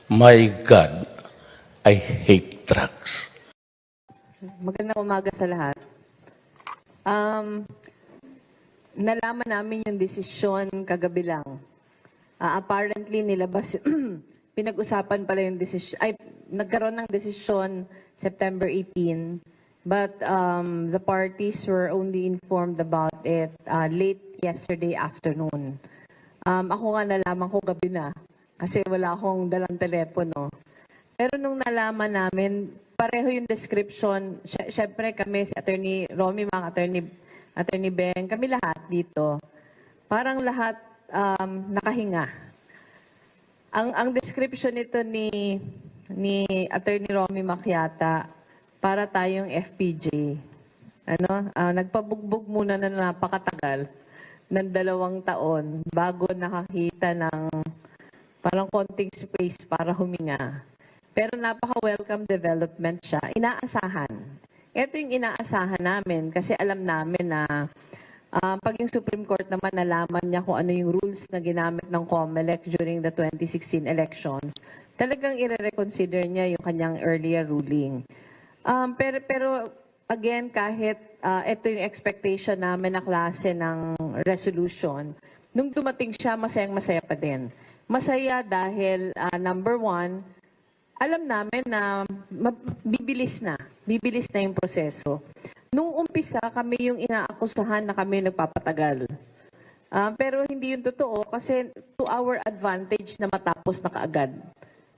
My God, I hate drugs. Magandang umaga sa lahat. Nalaman namin yung desisyon kagabi lang. Apparently, nilabas, pinag-usapan pala yung desisyon, nagkaroon ng desisyon September 18, but the parties were only informed about it late yesterday afternoon. Ako nga nalaman ko gabi na, kasi wala akong dalang telepono. Pero nung nalaman namin, pareho yung description. Siyempre kami, si Attorney Romy, mga Attorney Beng, kami lahat dito. Parang lahat nakahinga. Ang description nito ni Attorney Romy Maciata, para tayong FPJ. Nagpabugbog muna na napakatagal ng 2 taon bago nakakita ng parang konting space para huminga. Pero napaka-welcome development siya. Inaasahan. Ito yung inaasahan namin kasi alam namin na pag yung Supreme Court naman nalaman niya kung ano yung rules na ginamit ng COMELEC during the 2016 elections, talagang i-reconsider niya yung kanyang earlier ruling. Pero again, kahit ito yung expectation namin na klase ng resolution, nung dumating siya, masayang-masaya pa din. Masaya dahil, number one, alam namin na bibilis na yung proseso. Nung umpisa, kami yung inaakusahan na kami nagpapatagal. Pero hindi yun totoo kasi to our advantage na matapos na kaagad.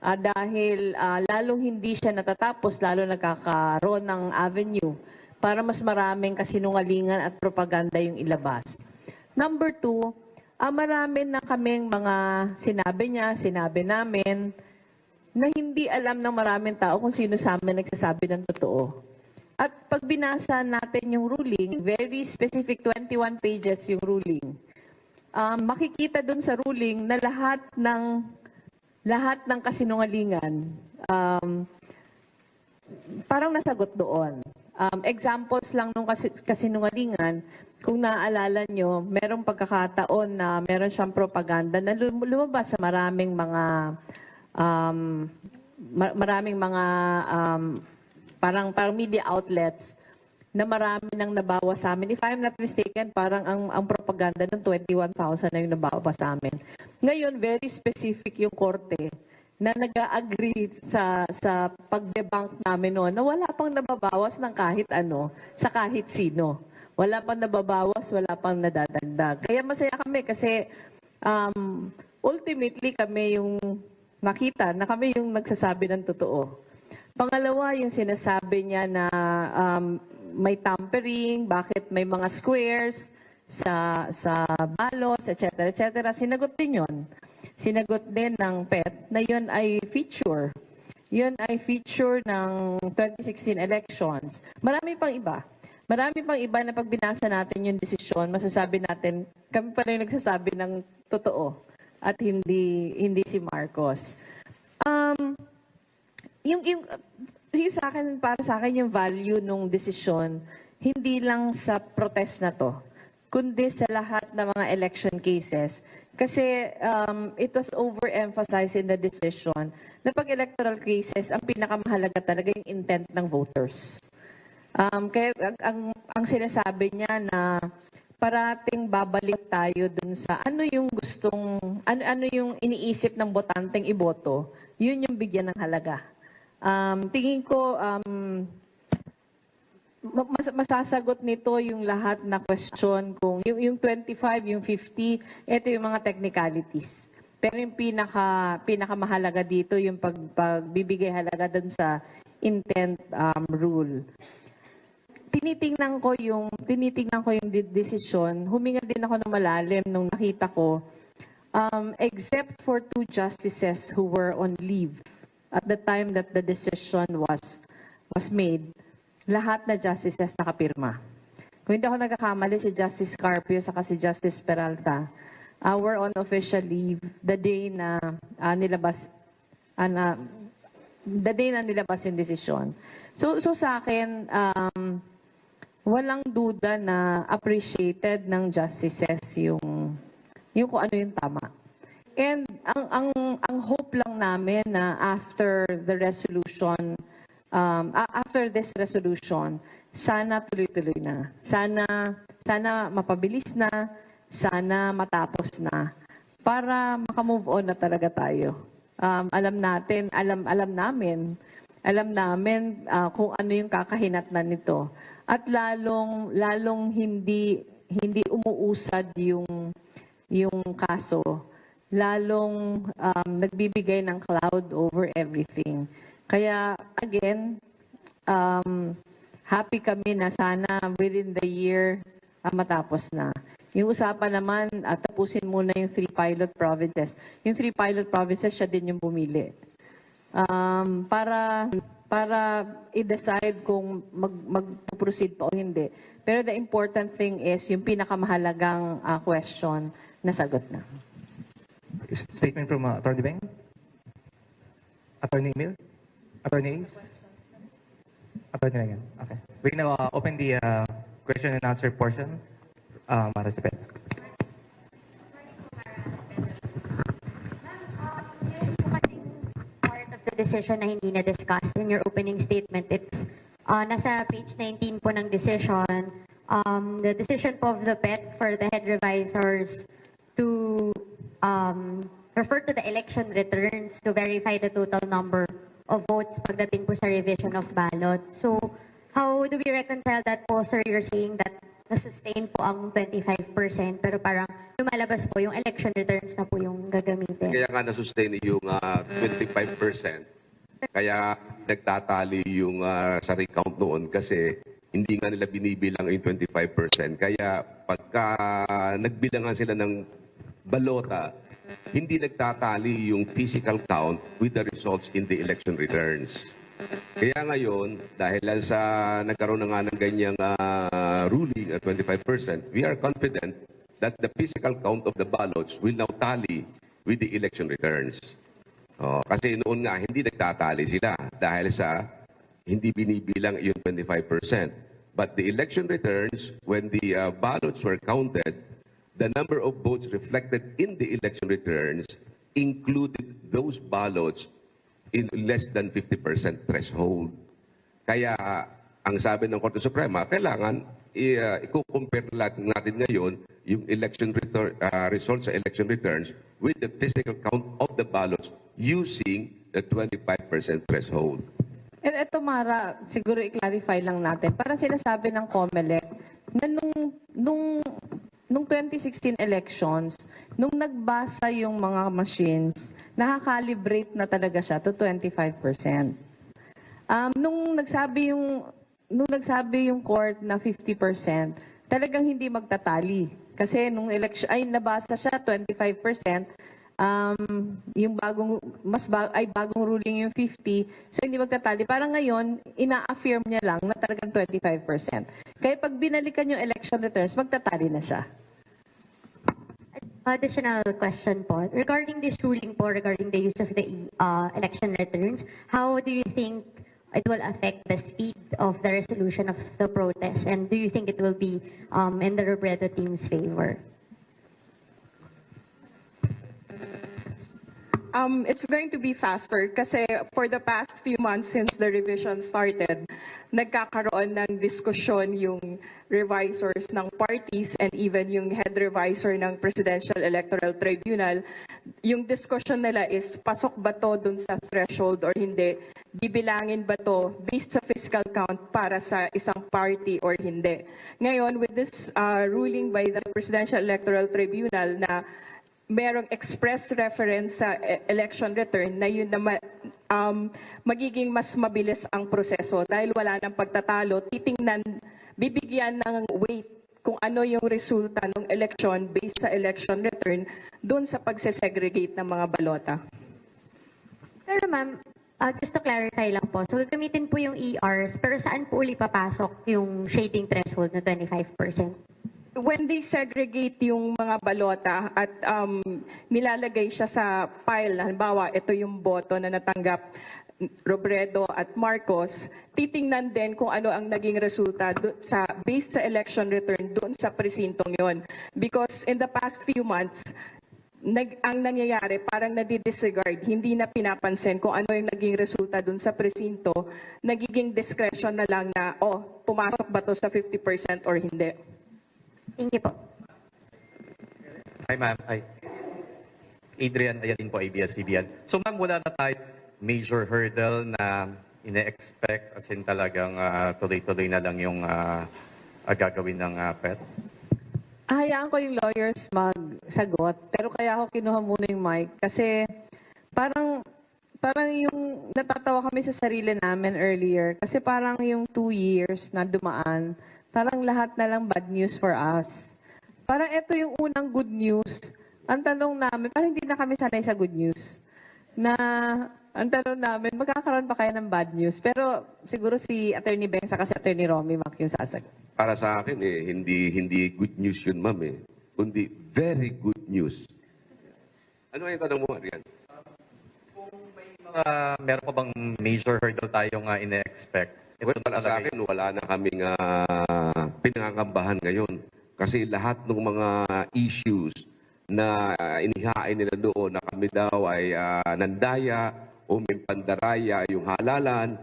Dahil lalong hindi siya natatapos, lalo nagkakaroon ng avenue para mas maraming kasinungalingan at propaganda yung ilabas. Number two, marami na kaming mga sinabi namin, na hindi alam ng maraming tao kung sino sa amin nagsasabi ng totoo. At pag binasa natin yung ruling, very specific, 21 pages yung ruling, makikita dun sa ruling na lahat ng kasinungalingan, parang nasagot doon. Examples lang nung kasinungalingan, kung naaalala nyo, merong pagkakataon na meron siyang propaganda na lumabas sa maraming mga parang media outlets na marami nang nabawa sa amin. If I'm not mistaken, parang ang propaganda ng 21,000 na yung nabawa sa amin. Ngayon, very specific yung korte na nag-agree sa pag-debunk namin noon na wala pang nababawas ng kahit ano sa kahit sino. Wala pang nababawas, wala pang nadadagdag. Kaya masaya kami kasi ultimately kami yung nakita na kami yung nagsasabi ng totoo. Pangalawa, yung sinasabi niya na may tampering, bakit may mga squares sa balos, etc. Sinagot din yun. Sinagot din ng PET na yun ay feature. Yun ay feature ng 2016 elections. Marami pang iba. Marami pang iba na pag binasa natin yung desisyon, masasabi natin, kami pa rin nagsasabi ng totoo. At hindi si Marcos. Yung sa akin, para sa akin yung value nung desisyon, hindi lang sa protest na to, kundi sa lahat ng mga election cases. Kasi it was overemphasized in the decision na pag electoral cases, ang pinakamahalaga talaga yung intent ng voters. Kaya ang sinasabi niya na parating babalik tayo dun sa ano yung yung iniisip ng botanteng iboto, yun yung bigyan ng halaga. Tingin ko, masasagot nito yung lahat na question kung yung 25, yung 50, ito yung mga technicalities. Pero yung pinakamahalaga dito yung pagbibigay halaga dun sa intent rule. Tinitingnan ko yung desisyon, huminga din ako ng malalim nung nakita ko, except for 2 justices who were on leave at the time that the decision was made, lahat na justices nakapirma. Kung hindi ako nagkakamali, si Justice Carpio saka si Justice Peralta were on official leave the day na nilabas yung desisyon. So sa akin, walang duda na appreciated ng justices yung kung ano yung tama. And ang ang hope lang namin na after the resolution, after this resolution, sana tuloy-tuloy na. Sana mapabilis na, sana matapos na. Para makamove on na talaga tayo. Alam namin kung ano yung kakahinatnan nito. At lalong hindi umuusad yung kaso. Lalong nagbibigay ng cloud over everything. Kaya again, happy kami na sana within the year matapos na. Yung usapan naman, tapusin muna yung 3 pilot provinces. Yung 3 pilot provinces, siya din yung bumili. Para i-decide kung mag-proceed pa o hindi. Pero the important thing is yung pinakamahalagang question na sagot na. Statement from Attorney Beng? Attorney Emil? Attorney Ace? Attorney Regan. Okay. We now open the question and answer portion. Maricipet. Part of the decision na hindi na-discuss in your opening statement, it's nasa page 19 po ng decision, the decision po of the PET for the head revisors to refer to the election returns to verify the total number of votes pagdating po sa revision of ballot. So, how do we reconcile that po, sir? You're saying that na-sustain po ang 25%, pero parang lumalabas po yung election returns na po yung gagamitin. Kaya nga na-sustain yung 25%. Kaya nagtatali yung sa recount noon kasi hindi nga nila binibilang yung 25%. Kaya pagka nagbilangan sila ng balota, hindi nagtatali yung physical count with the results in the election returns. Kaya ngayon, dahil lang sa nagkaroon na nga ng ganyang ruling at 25%, we are confident that the physical count of the ballots will now tally with the election returns. Kasi noon nga, hindi nagtatali sila dahil sa hindi binibilang yung 25%. But the election returns, when the ballots were counted, the number of votes reflected in the election returns included those ballots in less than 50% threshold. Kaya ang sabi ng Korte Suprema, kailangan i-compare natin ngayon yung election results sa election returns with the physical count of the ballots using the 25% threshold. Ito, Mara, siguro i-clarify lang natin. Parang sinasabi ng COMELEC na nung 2016 elections, nung nagbasa yung mga machines, nakakalibrate na talaga siya to 25%. Nung nagsabi yung court na 50%, talagang hindi magtatali. Kasi nung election, ay nabasa siya 25%, yung bagong ruling yung 50, so hindi magtatali. Parang ngayon, ina-affirm niya lang na talagang 25%. Kaya pag binalikan yung election returns, magtatali na siya. Additional question po. Regarding this ruling po, regarding the use of the election returns, how do you think it will affect the speed of the resolution of the protest? And do you think it will be in the Lobredo team's favor? It's going to be faster kasi for the past few months since the revision started, nagkakaroon ng diskusyon yung revisors ng parties and even yung head revisor ng Presidential Electoral Tribunal. Yung discussion nila is, pasok ba to dun sa threshold or hindi? Bibilangin ba to based sa fiscal count para sa isang party or hindi? Ngayon, with this ruling by the Presidential Electoral Tribunal na merong express reference sa election return na yun na magiging mas mabilis ang proseso dahil wala nang pagtatalo, bibigyan ng weight kung ano yung resulta ng election based sa election return doon sa pagsesegregate ng mga balota. Pero ma'am, just to clarify lang po, so gagamitin po yung ERs, pero saan po uli papasok yung shading threshold na 25%? When they segregate yung mga balota at nilalagay siya sa pile, halimbawa ito yung boto na natanggap Lobredo at Marcos, titingnan din kung ano ang naging resulta based sa election return doon sa presintong yon. Because in the past few months, ang nangyayari, parang nadi-disregard, hindi na pinapansin kung ano yung naging resulta dun sa presinto, nagiging discretion na lang na, pumasok ba to sa 50% or hindi. Thank you po. Hi, ma'am. Hi. Adrian, ayan din po, ABS-CBN. So, ma'am, wala na tayo major hurdle na ine-expect as in talagang tuloy-tuloy na lang yung gagawin ng PET? Hayaan ko yung lawyers magsagot. Pero kaya ako kinuha muna yung mic. Kasi parang yung natatawa kami sa sarili namin earlier. Kasi parang yung 2 years na dumaan, parang lahat na lang bad news for us. Parang ito yung unang good news. Ang tanong namin, parang hindi na kami sanay sa good news. Na ang tanong namin, magkakaroon pa kayo ng bad news? Pero siguro si Attorney Beng saka si Attorney Romy Mac yung sasagot. Para sa akin, hindi good news yun, ma'am, kundi very good news. Ano yung tanong mo, Arian? Kung may meron pa bang major hurdle tayong ine-expect? Well, para sa akin, wala na kaming pinangangambahan ngayon. Kasi lahat ng mga issues na inihain nila doon na kami daw ay nandaya o may pandaraya, yung halalan,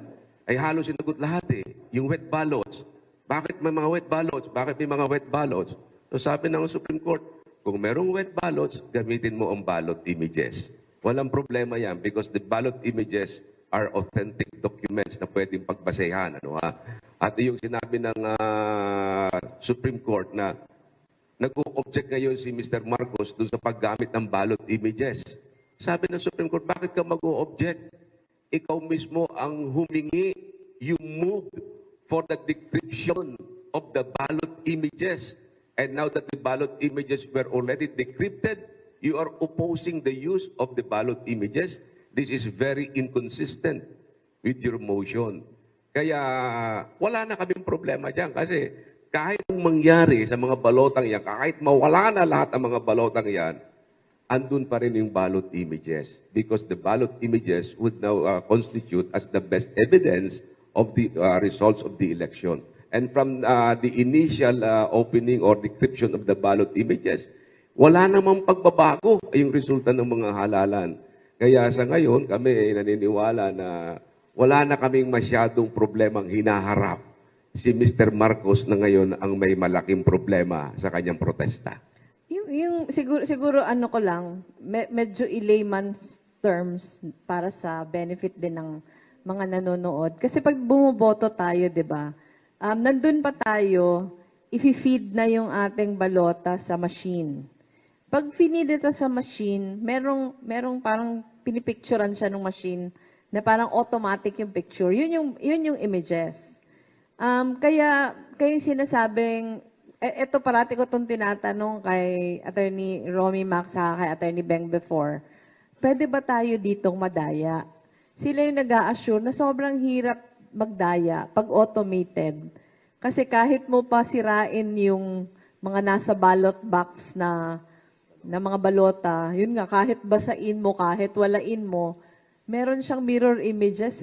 ay halos sinagot lahat Yung wet ballots. Bakit may mga wet ballots? Bakit may mga wet ballots? So sabi ng Supreme Court, kung merong wet ballots, gamitin mo ang ballot images. Walang problema yan because the ballot images are authentic documents na pwedeng pagbasehan. At yung sinabi ng Supreme Court na nag-o-object ngayon si Mr. Marcos dun sa paggamit ng ballot images. Sabi ng Supreme Court, bakit ka mag-o-object? Ikaw mismo ang humingi, you moved for the decryption of the ballot images. And now that the ballot images were already decrypted, you are opposing the use of the ballot images. This is very inconsistent with your motion. Kaya wala na kaming problema dyan kasi kahit mangyari sa mga balotang yan, kahit mawala na lahat ang mga balotang yan, andun pa rin yung ballot images because the ballot images would now constitute as the best evidence of the results of the election. And from the initial opening or decryption of the ballot images, wala namang pagbabago yung resulta ng mga halalan. Kaya sa ngayon, kami ay naniniwala na wala na kaming masyadong problemang hinaharap. Si Mr. Marcos na ngayon ang may malaking problema sa kanyang protesta. Yung siguro ano ko lang, medyo layman's terms para sa benefit din ng mga nanonood. Kasi pag bumoboto tayo, 'di ba? Nandun pa tayo, i-feed na yung ating balota sa machine. Pag finid ito sa machine, merong parang pinipicturean siya ng machine na parang automatic yung picture. Yun yung images. Kaya sinasabing, ito parati ko itong tinatanong kay Attorney Romy Mac sa kay Attorney Beng before, pwede ba tayo ditong madaya? Sila yung nag-a-assure na sobrang hirap magdaya pag automated. Kasi kahit mo pa sirain yung mga nasa ballot box na mga balota, yun nga, kahit basain mo, kahit walain mo, meron siyang mirror images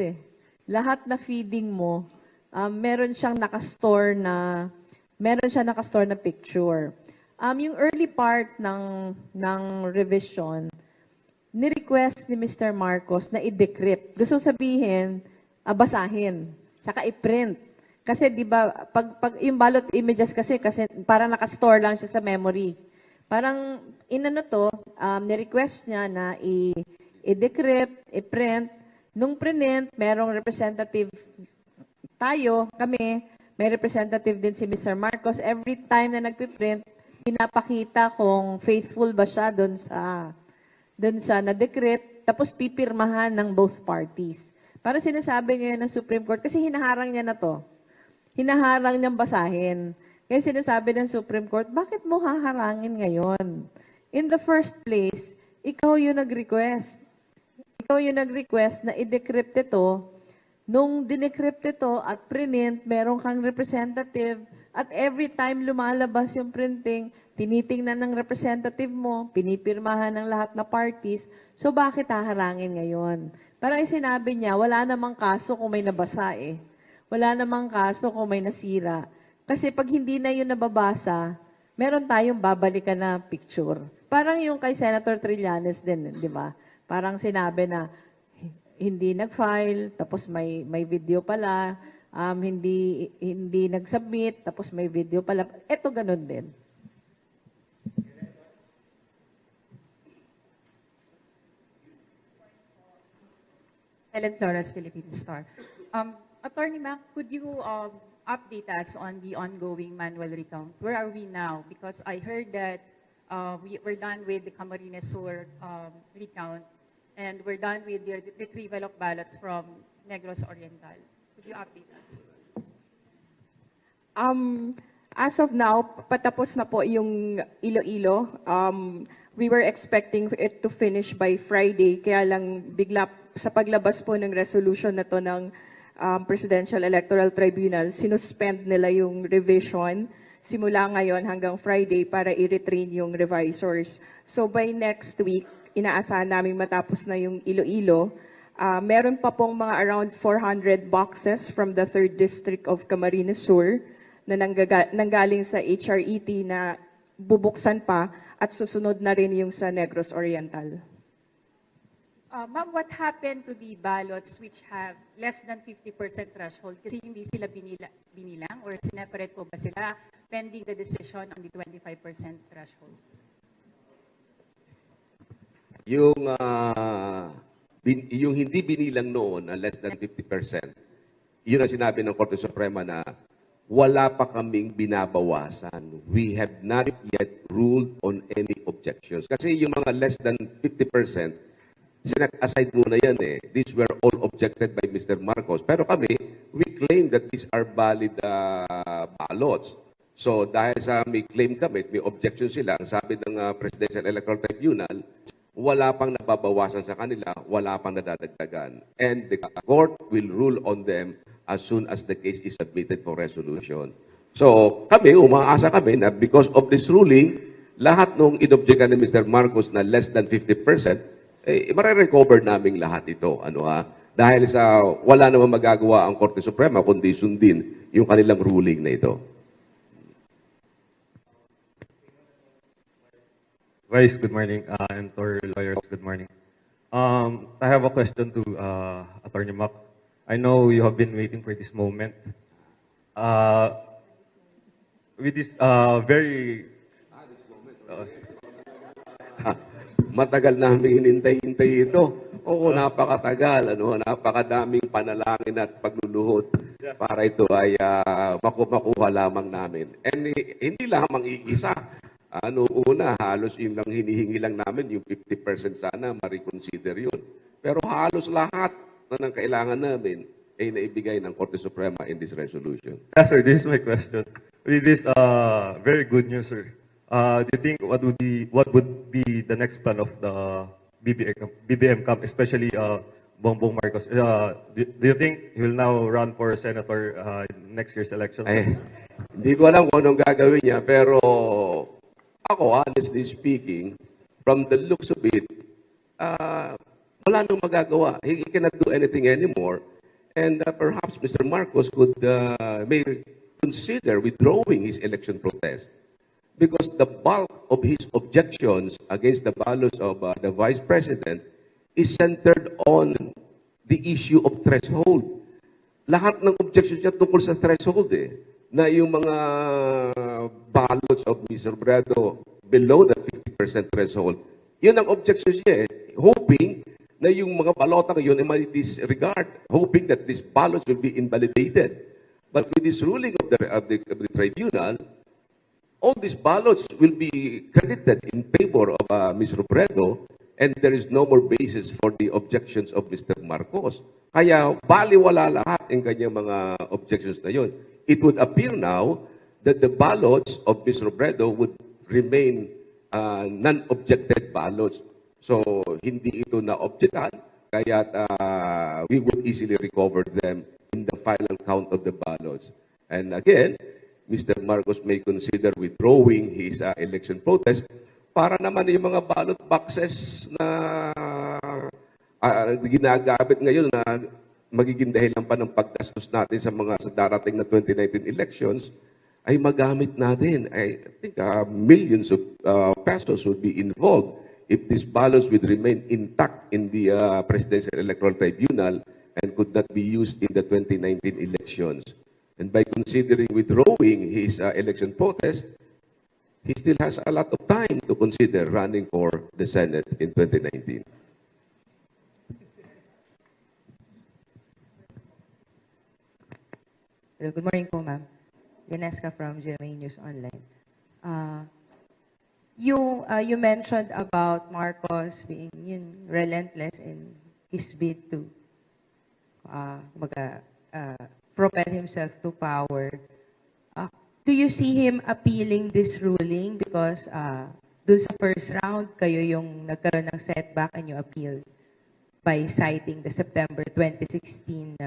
Lahat na feeding mo, meron siyang nakastore na picture. Yung early part ng revision, ni-request ni Mr. Marcos na i-decrypt. Gusto sabihin, basahin, saka i-print. Kasi 'di ba, pag yung ballot images kasi parang nakastore lang siya sa memory. Parang ni-request niya na i-decrypt, i-print. Nung print, merong representative kami, may representative din si Mr. Marcos. Every time na nagpiprint, pinapakita kung faithful ba siya doon sa na-decrypt, tapos pipirmahan ng both parties. Para sinasabi ngayon ng Supreme Court, kasi hinaharang niya na to. Hinaharang niyang basahin. Kaya sinasabi ng Supreme Court, bakit mo haharangin ngayon? In the first place, ikaw yung nag-request. Ikaw yung nag-request na i-decrypt ito. Nung dinecrypt ito at print, meron kang representative at every time lumalabas yung printing, tinitingnan ng representative mo, pinipirmahan ng lahat na parties. So bakit haharangin ngayon? Parang sinabi niya, wala namang kaso kung may nabasa Wala namang kaso kung may nasira. Kasi pag hindi na yun nababasa, meron tayong babalikan na picture. Parang yung kay Senator Trillanes din, di ba? Parang sinabi na hindi nag-file, tapos may video pala, hindi nag-submit, tapos may video pala. Ito ganun din. Helen Flores, Philippine Star. Attorney Mac, could you update us on the ongoing manual recount? Where are we now? Because I heard that we're done with the Camarines Sur recount and we're done with the retrieval of ballots from Negros Oriental. Could you update us? As of now, patapos na po yung Iloilo. We were expecting it to finish by Friday, kaya lang bigla sa paglabas po ng resolution na to ng Presidential Electoral Tribunal, sinuspend nila yung revision simula ngayon hanggang Friday para i-retrain yung revisors. So by next week, inaasahan namin matapos na yung Iloilo. Meron pa pong mga around 400 boxes from the 3rd District of Camarines Sur na nanggaling sa HRET na bubuksan pa at susunod na rin yung sa Negros Oriental. Ma'am, what happened to the ballots which have less than 50% threshold? Kasi hindi sila binilang or sineparate po ba sila pending the decision on the 25% threshold? Yung hindi binilang noon na less than 50%, yun ang sinabi ng Korte Suprema na wala pa kaming binabawasan. We have not yet ruled on any objections. Kasi yung mga less than 50%, sinak-aside muna yan eh. These were all objected by Mr. Marcos. Pero kami, we claim that these are valid ballots. So dahil sa may claim kami, may objection sila, ang sabi ng Presidential Electoral Tribunal, wala pang nababawasan sa kanila, wala pang nadadagdagan. And the court will rule on them as soon as the case is submitted for resolution. So kami, umaasa kami na because of this ruling, lahat nung inobjectan ni Mr. Marcos na less than 50%, marirecover naming lahat ito. Dahil sa wala namang magagawa ang Korte Suprema kundi sundin yung kanilang ruling na ito. Vice, good morning. And to lawyers, good morning. I have a question to Attorney Mac. I know you have been waiting for this moment. With this very... Matagal namin hinintay-hintay ito. Oo, napakatagal. Napakadaming panalangin at pagluluhod para ito ay makuha lamang namin. And hindi lamang iisa. Una, halos yun lang hinihingi lang namin, yung 50% sana, ma-reconsider yun. Pero halos lahat na ng kailangan namin ay naibigay ng Korte Suprema in this resolution. Yes, sir, this is my question. With this very good news, sir. Do you think what would be the next plan of the BBM camp, especially Bongbong Marcos? Do you think he will now run for senator in next year's election? Hindi ko alam kung anong gagawin niya, pero ako, honestly speaking, from the looks of it, wala nang magagawa. He cannot do anything anymore. And perhaps Mr. Marcos may consider withdrawing his election protest. Because the bulk of his objections against the ballots of the Vice President is centered on the issue of threshold. Lahat ng objections niya tungkol sa threshold na yung mga ballots of Mr. Lobredo below the 50% threshold. Yun ang objections niya hoping na yung mga balota yun ay ma-disregard, hoping that these ballots will be invalidated. But with this ruling of the tribunal, all these ballots will be credited in favor of Mr. Lobredo, and there is no more basis for the objections of Mr. Marcos. Kaya baliwala lahat ang kanyang mga objections na yun. It would appear now that the ballots of Mr. Lobredo would remain non-objected ballots. So, hindi ito na-objectan, kaya we would easily recover them in the final count of the ballots. And again, Mr. Marcos may consider withdrawing his election protest para naman yung mga ballot boxes na ginagamit ngayon na magiging dahilan pa ng paggastos natin sa darating na 2019 elections ay magamit natin. I think millions of pesos would be involved if these ballots would remain intact in the Presidential Electoral Tribunal and could not be used in the 2019 elections. And by considering withdrawing his election protest, he still has a lot of time to consider running for the Senate in 2019. Hello, good morning po, ma'am. Yaneska from GMA News Online. You mentioned about Marcos being relentless in his bid to propel himself to power. Do you see him appealing this ruling because dun sa first round, kayo yung nagkaroon ng setback and you appealed by citing the September 2016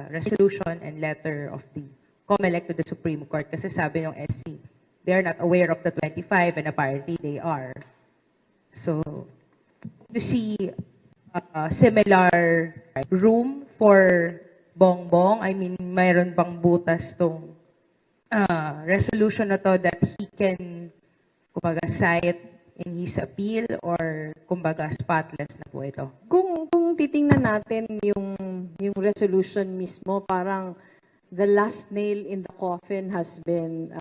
resolution and letter of the COMELEC to the Supreme Court kasi sabi ng SC, they are not aware of the 25 and apparently they are. So, you see similar room for Bongbong? I mean, mayroon bang butas tong resolution na to that he can, kumbaga, cite in his appeal or kumbaga spotless na po ito? Kung titingnan natin yung resolution mismo, parang the last nail in the coffin has been,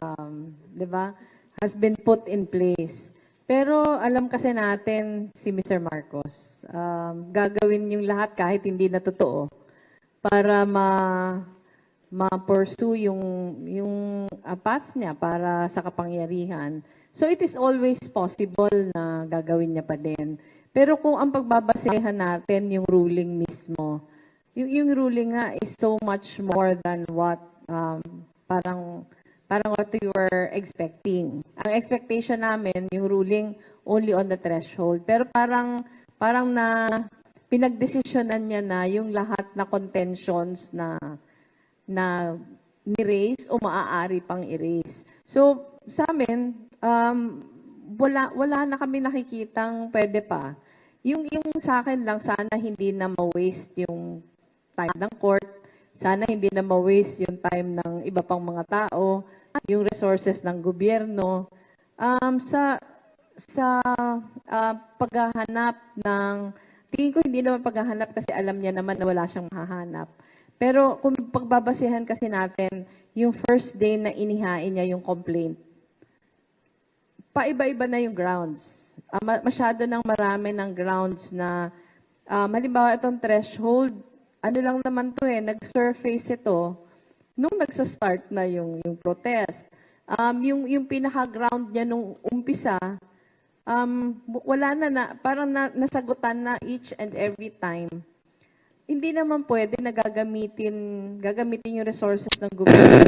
di ba, has been put in place. Pero alam kasi natin si Mr. Marcos, gagawin yung lahat kahit hindi na totoo para ma-pursue yung path niya para sa kapangyarihan. So it is always possible na gagawin niya pa din. Pero kung ang pagbabasehan natin yung ruling mismo, yung ruling nga is so much more than what parang what we were expecting. Ang expectation namin, yung ruling only on the threshold. Pero parang na pinagdesisyonan niya na yung lahat na contentions na ni-raise o maaari pang i-raise. So, sa amin, wala na kami nakikitang pwede pa. Yung sa akin lang, sana hindi na ma-waste yung time ng court, sana hindi na ma-waste yung time ng iba pang mga tao, yung resources ng gobyerno, sa paghahanap ng, tingin ko hindi naman paghahanap kasi alam niya naman na wala siyang mahahanap. Pero kung pagbabasehan kasi natin, yung first day na inihain niya yung complaint, paiba-iba na yung grounds. Masyado nang marami ng grounds na, halimbawa itong threshold, ano lang naman to nag-surface ito, nung nagsa-start na yung protest. Yung pinaka-ground niya nung umpisa, wala na, parang nasagutan na each and every time. Hindi naman pwede na gagamitin yung resources ng gobyerno.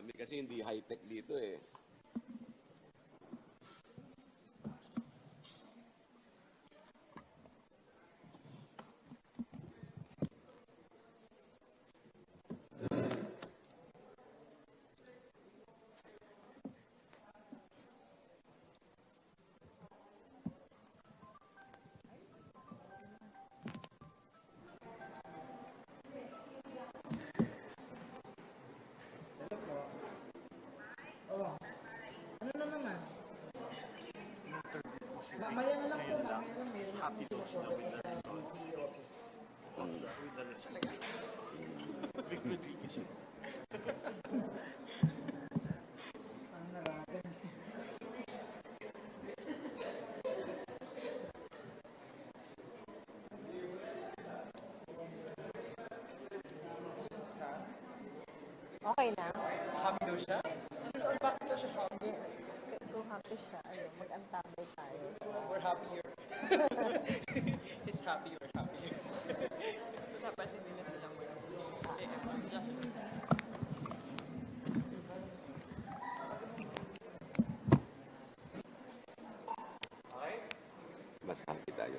Kami kasi hindi high-tech dito eh. Okay na? Happy daw siya? Or bakit daw siya happy? Kung happy siya, ayun, mag-antabay tayo. We're happy here. He's happy, we're happy. So dapat hindi na silang Mas happy tayo.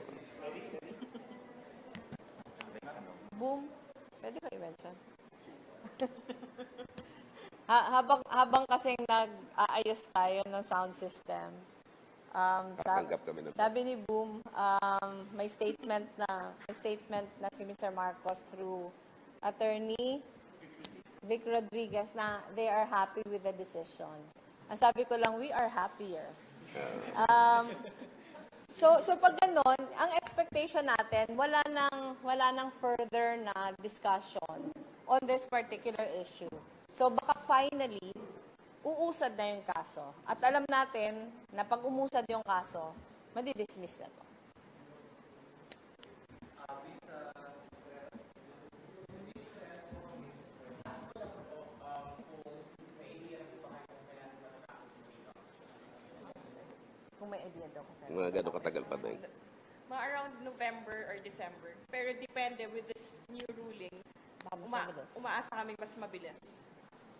Boom. Pwede ko i-mention? habang kasing nag-aayos tayo ng sound system, Tatanggap kami ng sabi ni Boom, may statement na si Mr. Marcos through Attorney Vic Rodriguez na they are happy with the decision. Ang sabi ko lang, we are happier. So pag ganon, ang expectation natin, wala nang further na discussion on this particular issue. So baka finally, uusad na yung kaso. At alam natin na pag umusad yung kaso, madidismiss na to. Kung may idea daw ko. Mga gano'ng katagal pa ba yun? Mga around November or December. Pero depende with this new ruling, umaasa kaming mas mabilis.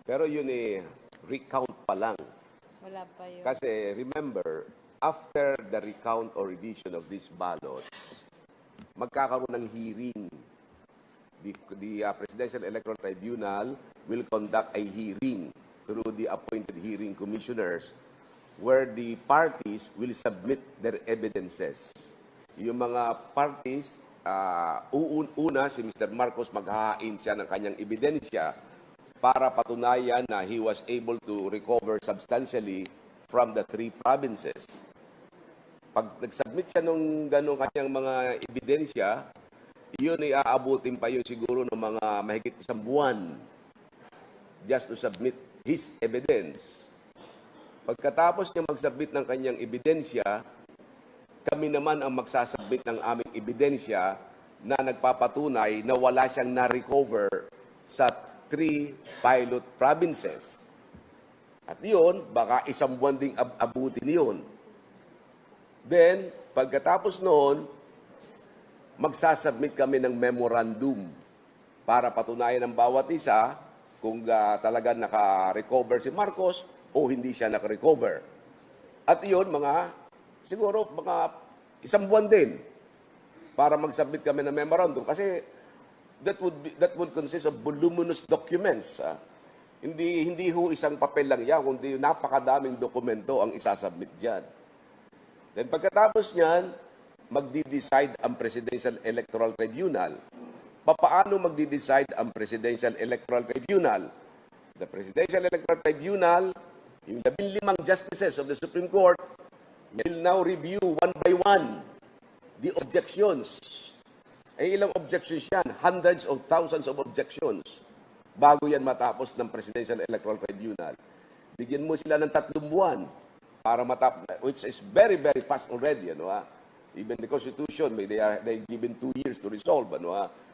Pero yun eh, recount pa lang. Wala pa yun. Kasi remember, after the recount or revision of these ballots, magkakaroon ng hearing. The Presidential Electoral Tribunal will conduct a hearing through the appointed hearing commissioners where the parties will submit their evidences. Yung mga parties, una si Mr. Marcos maghahain siya ng kanyang ebidensya para patunayan na he was able to recover substantially from the 3 provinces. Pag nag-submit siya ng ganong kanyang mga ebidensya, yun ay aabutin pa yun siguro ng mga mahigit 1 buwan just to submit his evidence. Pagkatapos niya mag-submit ng kanyang ebidensya, kami naman ang magsasubmit ng aming ebidensya na nagpapatunay na wala siyang na-recover sa 3 pilot provinces. At yun, baka 1 buwan ding abutin yun. Then, pagkatapos noon, magsasubmit kami ng memorandum para patunayan ng bawat isa kung talaga naka-recover si Marcos o hindi siya naka-recover. At yun, siguro mga 1 buwan din para mag-submit kami ng memorandum. Kasi that would consist of voluminous documents. Hindi ho isang papel lang yan, kundi napakadaming dokumento ang isasubmit dyan. Then pagkatapos niyan, magdi-decide ang Presidential Electoral Tribunal. Paano magdi-decide ang Presidential Electoral Tribunal? The Presidential Electoral Tribunal, yung 15 justices of the Supreme Court, will now review one by one the objections. Ay ilang objections yan? Hundreds of thousands of objections bago yan matapos ng Presidential Electoral Tribunal. Bigyan mo sila ng 3 buwan para matapos, which is very, very fast already. Even the Constitution, they given 2 years to resolve.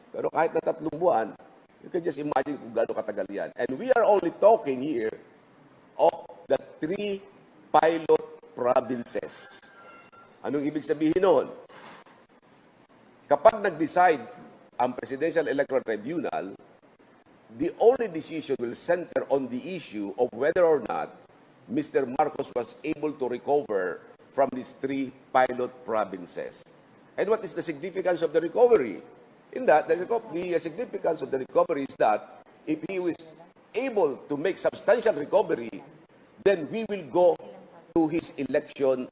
Pero kahit na 3 buwan, you can just imagine kung gaano katagal yan. And we are only talking here of the 3 pilot provinces. Anong ibig sabihin noon? Kapag nag-decide ang Presidential Electoral Tribunal, the only decision will center on the issue of whether or not Mr. Marcos was able to recover from these 3 pilot provinces. And what is the significance of the recovery? In that, the significance of the recovery is that if he was able to make substantial recovery, then we will go to his election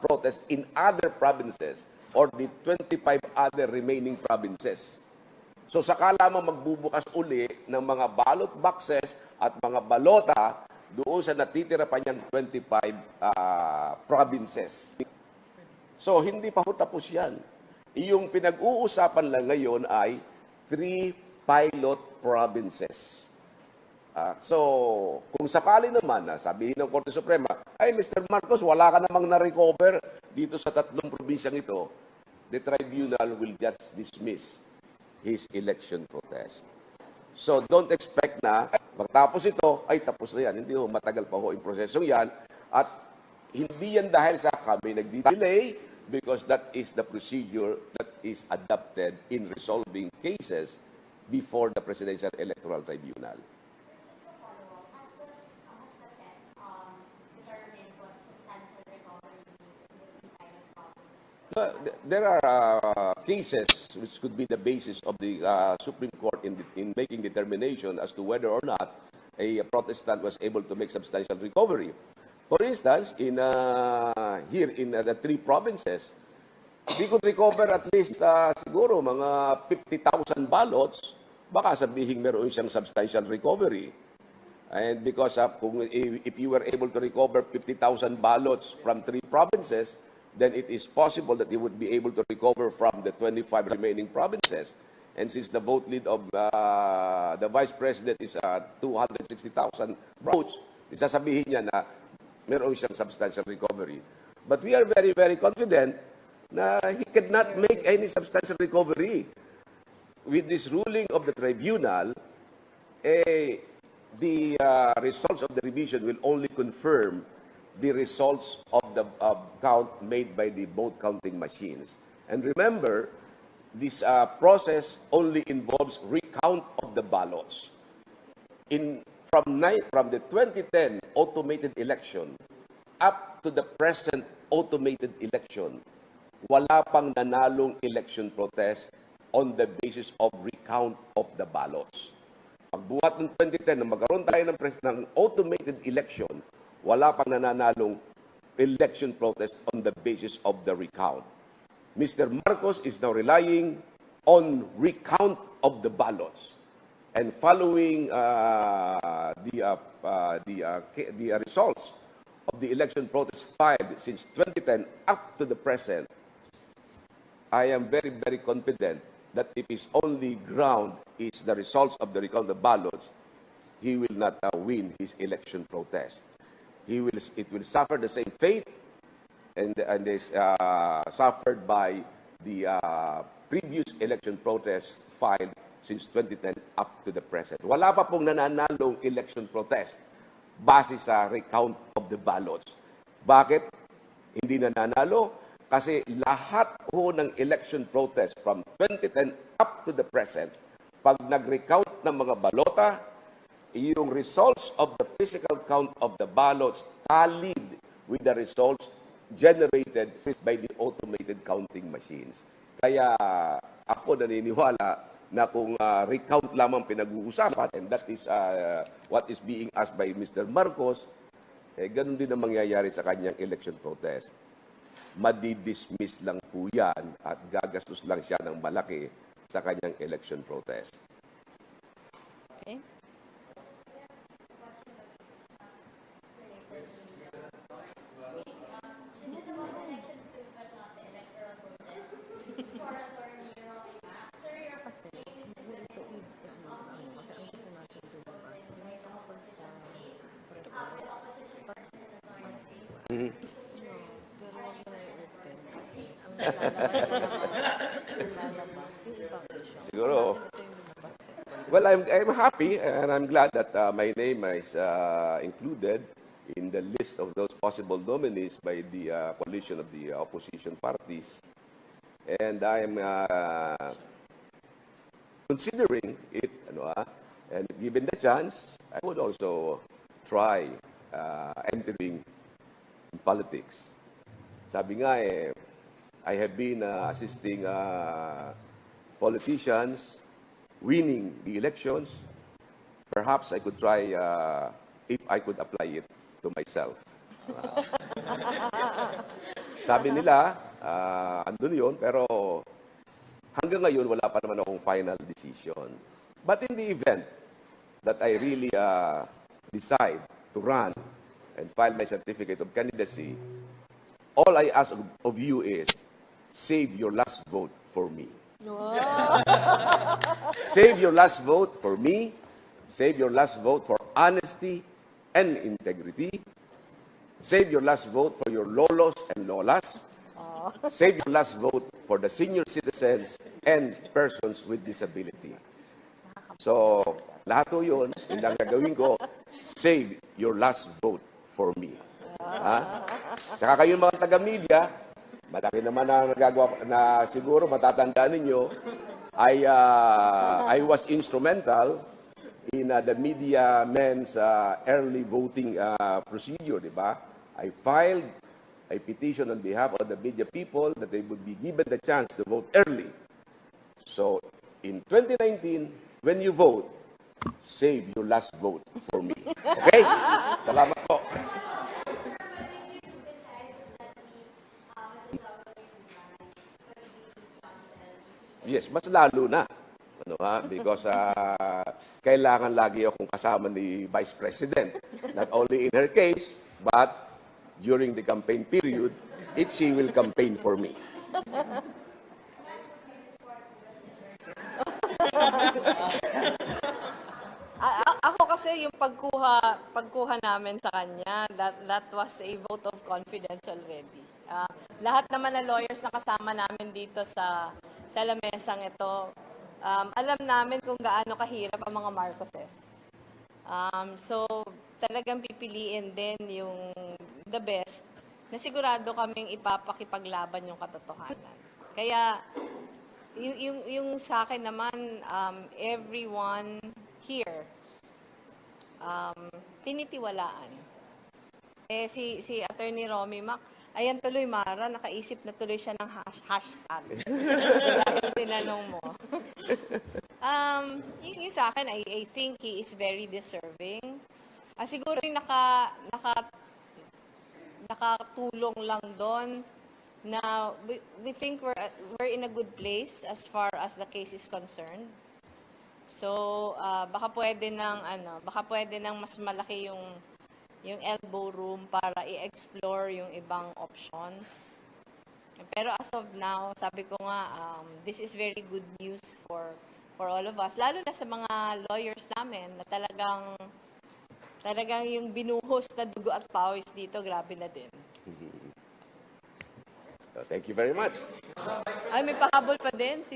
protest in other provinces or the 25 other remaining provinces. So saka lamang magbubukas uli ng mga ballot boxes at mga balota doon sa natitira pa niyang 25 provinces. So hindi pa ho tapos yan. Yung pinag-uusapan lang ngayon ay 3 pilot provinces. So, kung sakali naman na sabihin ng Korte Suprema, ay Mr. Marcos, wala ka namang na-recover dito sa 3 probinsyang ito, the tribunal will just dismiss his election protest. So, don't expect na magtapos ito, ay tapos na yan. Hindi ho, matagal pa ho yung prosesong yan. At hindi yan dahil sa kami nagdi-delay because that is the procedure that is adopted in resolving cases before the Presidential Electoral Tribunal. There are cases which could be the basis of the Supreme Court in making determination as to whether or not a Protestant was able to make substantial recovery. For instance, here in the 3 provinces, we could recover at least siguro mga 50,000 ballots, baka sabihin meron siyang substantial recovery. And because if you were able to recover 50,000 ballots from 3 provinces, then it is possible that he would be able to recover from the 25 remaining provinces. And since the vote lead of the Vice President is 260,000 votes, isasabihin niya na meron siyang substantial recovery. But we are very, very confident na he could not make any substantial recovery. With this ruling of the tribunal, the results of the revision will only confirm the results of the count made by the vote counting machines. And remember, this process only involves recount of the ballots. From the 2010 automated election up to the present automated election, wala pang nanalong election protest on the basis of recount of the ballots. Pagbuhat ng 2010 na magkaroon tayo ng automated election, wala pang nananalong election protest on the basis of the recount. Mr. Marcos is now relying on recount of the ballots. And following the results of the election protest filed since 2010 up to the present, I am very, very confident that if his only ground is the results of the recount of the ballots, he will not win his election protest. It will suffer the same fate and is suffered by the previous election protests filed since 2010 up to the present. Wala pa pong nananalong election protest base sa recount of the ballots. Bakit hindi nananalo? Kasi lahat ho ng election protest from 2010 up to the present, pag nag-recount ng mga balota, yung results of the physical count of the ballots tallied with the results generated by the automated counting machines. Kaya ako naniniwala na kung recount lamang pinag-uusapan, and that is what is being asked by Mr. Marcos, ganun din ang mangyayari sa kanyang election protest. Madidismiss lang po yan at gagastos lang siya ng malaki sa kanyang election protest. Okay. Siguro. Well, I'm happy and I'm glad that my name is included in the list of those possible nominees by the coalition of the opposition parties. And I'm considering it, And if given the chance, I would also try entering politics. Sabi nga I have been assisting politicians winning the elections. Perhaps I could try if I could apply it to myself. Sabi nila, andun yun, pero hanggang ngayon, wala pa naman akong final decision. But in the event that I really decide to run and file my certificate of candidacy, all I ask of you is, save your last vote for me. Save your last vote for me. Save your last vote for honesty and integrity. Save your last vote for your lolos and lolas. Save your last vote for the senior citizens and persons with disability. So, lahat po yun, yun lang gagawin ko, save your last vote for me. Tsaka kayo mga taga-media, malaki naman na nagagawa na siguro matatandaan ninyo, I was instrumental in the media men's early voting procedure, di ba? I filed a petition on behalf of the media people that they would be given the chance to vote early. So, in 2019, when you vote, save your last vote for me. Okay? Salamat po. Yes, mas lalo na. Because kailangan lagi akong kasama ni Vice President. Not only in her case, but during the campaign period, if she will campaign for me. Ako kasi yung pagkuha namin sa kanya, that was a vote of confidence already. Lahat naman na lawyers na kasama namin dito sa lamesang ito, alam namin kung gaano kahirap ang mga Marcoses. So, talagang pipiliin din yung the best na sigurado kaming ipapakipaglaban yung katotohanan. Kaya, yung sa akin naman, everyone here, tinitiwalaan. Si Attorney Romy Mac, ayan tuloy, Mara, nakaisip na tuloy siya ng hashtag. Dahil tinanong mo. Yung sa akin, I think he is very deserving. Siguro yung nakatulong lang doon na we think we're in a good place as far as the case is concerned. So, baka pwede nang mas malaki yung elbow room para i-explore yung ibang options. Pero as of now, sabi ko nga, this is very good news for all of us. Lalo na sa mga lawyers namin na talagang yung binuhos na dugo at pawis dito, grabe na din. So, thank you very much. Ay, may pahabol pa din.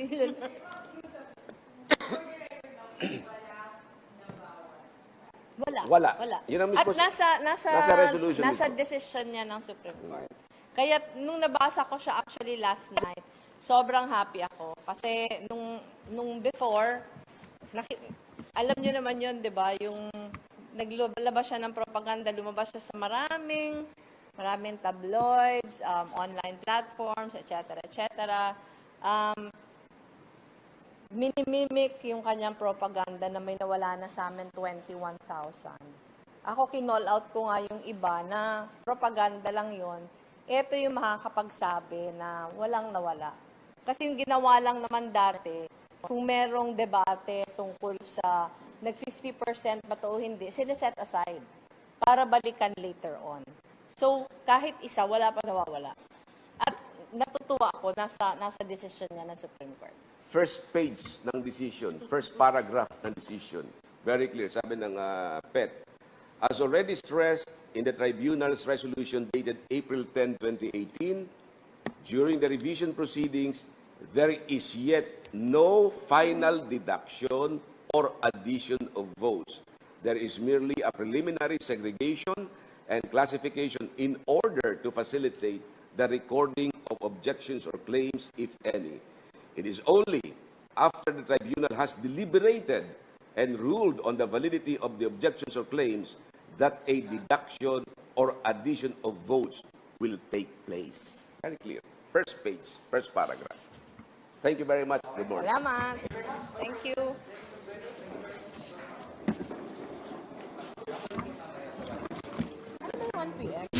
Wala. Yun ang mismo, at nasa resolution nasa mismo. decision niya ng Supreme Court. Kaya nung nabasa ko siya actually last night, sobrang happy ako. Kasi nung before, alam niyo naman yun, di ba? Yung naglabas siya ng propaganda, lumabas siya sa maraming tabloids, online platforms, etc. Minimimic yung kanyang propaganda na may nawala na sa amin 21,000. Ako kinall out ko nga yung iba na propaganda lang yon. Ito yung makakapagsabi na walang nawala. Kasi yung ginawa lang naman dati, kung merong debate tungkol sa nag-50% ba to o hindi, siniset aside para balikan later on. So, kahit isa, wala pa nawawala. At natutuwa ako, nasa decision niya ng Supreme Court. First page ng decision, first paragraph ng decision, very clear, sabi ng PET, as already stressed in the tribunal's resolution dated April 10, 2018, during the revision proceedings, there is yet no final deduction or addition of votes. There is merely a preliminary segregation and classification in order to facilitate the recording of objections or claims, if any. It is only after the tribunal has deliberated and ruled on the validity of the objections or claims that a deduction or addition of votes will take place. Very clear. First page, first paragraph. Thank you very much. Good morning. Salamat. Thank you. Ano ba 1 p.m.?